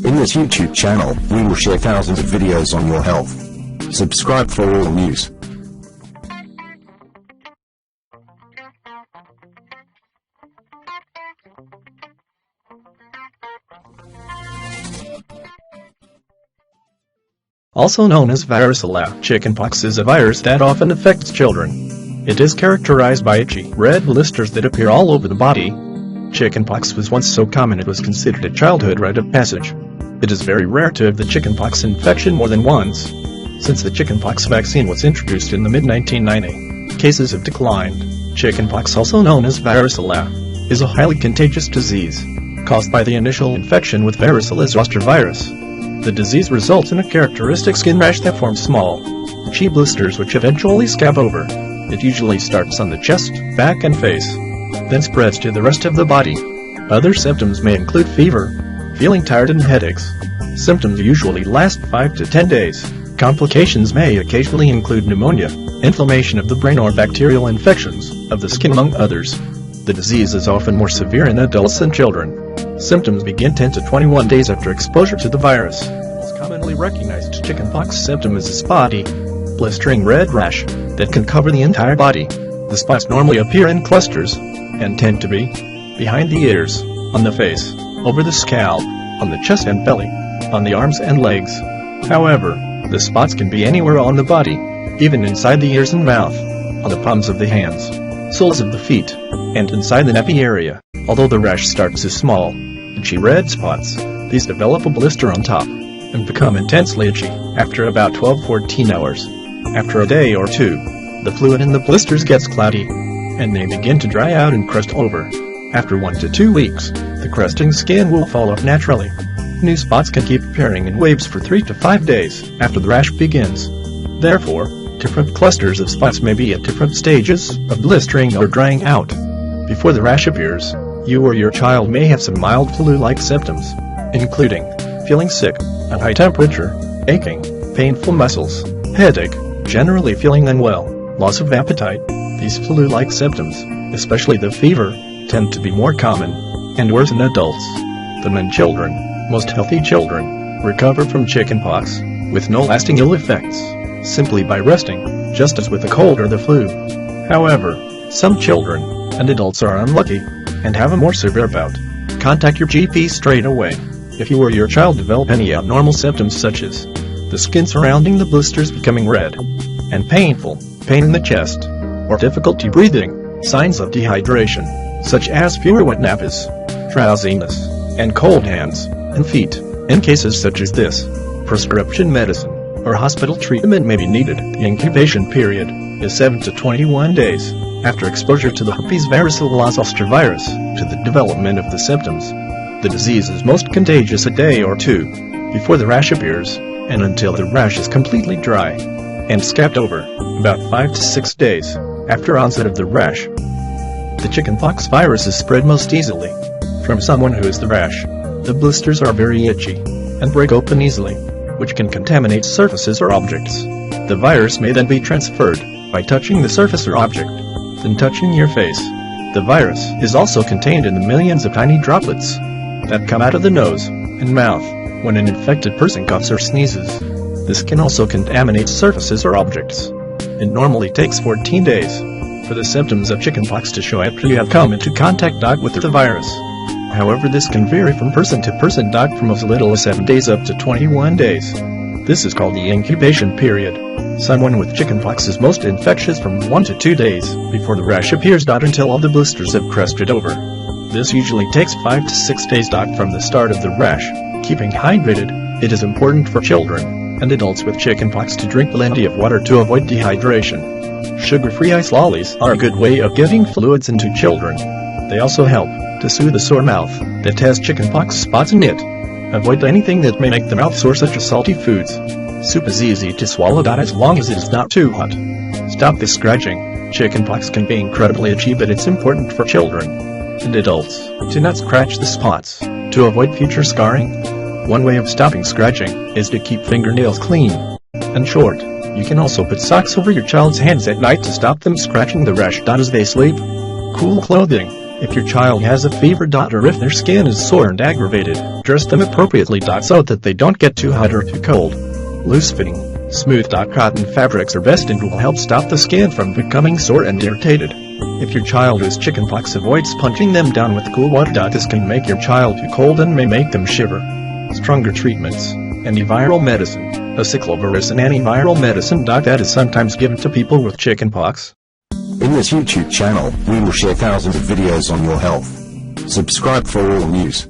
In this YouTube channel, we will share thousands of videos on your health. Subscribe for all news. Also known as varicella, chickenpox is a virus that often affects children. It is characterized by itchy, red blisters that appear all over the body. Chickenpox was once so common it was considered a childhood rite of passage. It is very rare to have the chickenpox infection more than once. Since the chickenpox vaccine was introduced in the mid-1990s, cases have declined. Chickenpox, also known as varicella, is a highly contagious disease, caused by the initial infection with varicella-zoster virus. The disease results in a characteristic skin rash that forms small, itchy blisters which eventually scab over. It usually starts on the chest, back and face, then spreads to the rest of the body. Other symptoms may include fever, feeling tired and headaches. Symptoms usually last 5 to 10 days. Complications may occasionally include pneumonia, inflammation of the brain or bacterial infections of the skin, among others. The disease is often more severe in adults than children. Symptoms begin 10 to 21 days after exposure to the virus. The most commonly recognized chickenpox symptom is a spotty, blistering red rash that can cover the entire body. The spots normally appear in clusters and tend to be behind the ears, on the face, over the scalp, on the chest and belly, on the arms and legs. However, the spots can be anywhere on the body, even inside the ears and mouth, on the palms of the hands, soles of the feet, and inside the nappy area. Although the rash starts as small, itchy red spots, these develop a blister on top and become intensely itchy after about 12-14 hours. After a day or two, the fluid in the blisters gets cloudy, and they begin to dry out and crust over. After 1 to 2 weeks, the crusting skin will fall off naturally. New spots can keep appearing in waves for 3 to 5 days after the rash begins. Therefore, different clusters of spots may be at different stages of blistering or drying out. Before the rash appears, you or your child may have some mild flu-like symptoms, including feeling sick, a high temperature, aching, painful muscles, headache, generally feeling unwell, loss of appetite. These flu-like symptoms, especially the fever, tend to be more common and worse in adults than in children. Most healthy children recover from chickenpox with no lasting ill effects, simply by resting, just as with a cold or the flu. However, some children and adults are unlucky and have a more severe bout. Contact your GP straight away if you or your child develop any abnormal symptoms such as the skin surrounding the blisters becoming red and painful, pain in the chest, or difficulty breathing, signs of dehydration, such as fewer wet naps, drowsiness, and cold hands and feet. In cases such as this, prescription medicine or hospital treatment may be needed. The incubation period is 7 to 21 days after exposure to the herpes varicella-zoster virus to the development of the symptoms. The disease is most contagious a day or two before the rash appears and until the rash is completely dry and scabbed over, about 5 to 6 days after onset of the rash. The chickenpox virus is spread most easily from someone who has the rash. The blisters are very itchy and break open easily, which can contaminate surfaces or objects. The virus may then be transferred by touching the surface or object, then touching your face. The virus is also contained in the millions of tiny droplets that come out of the nose and mouth when an infected person coughs or sneezes. This can also contaminate surfaces or objects. It normally takes 14 days for the symptoms of chickenpox to show after you have come into contact with the virus. However, this can vary from person to person, from as little as 7 days up to 21 days. This is called the incubation period. Someone with chickenpox is most infectious from 1 to 2 days before the rash appears, until all the blisters have crusted over. This usually takes 5 to 6 days, from the start of the rash. Keeping hydrated. It is important for children and adults with chickenpox to drink plenty of water to avoid dehydration. Sugar-free ice lollies are a good way of getting fluids into children. They also help to soothe a sore mouth that has chickenpox spots in it. Avoid anything that may make the mouth sore, such as salty foods. Soup is easy to swallow, as long as it is not too hot. Stop the scratching. Chickenpox can be incredibly itchy, but it's important for children and adults to not scratch the spots to avoid future scarring. One way of stopping scratching is to keep fingernails clean and short. You can also put socks over your child's hands at night to stop them scratching the rash as they sleep. Cool clothing If your child has a fever, or if their skin is sore and aggravated, dress them appropriately, so that they don't get too hot or too cold. Loose-fitting, smooth cotton fabrics are best and will help stop the skin from becoming sore and irritated. If your child has chickenpox, avoid sponging them down with cool water. This can make your child too cold and may make them shiver. Stronger treatments. Antiviral medicine. Acyclovir is an antiviral medicine that is sometimes given to people with chickenpox. In this YouTube channel, we will share thousands of videos on your health. Subscribe for all news.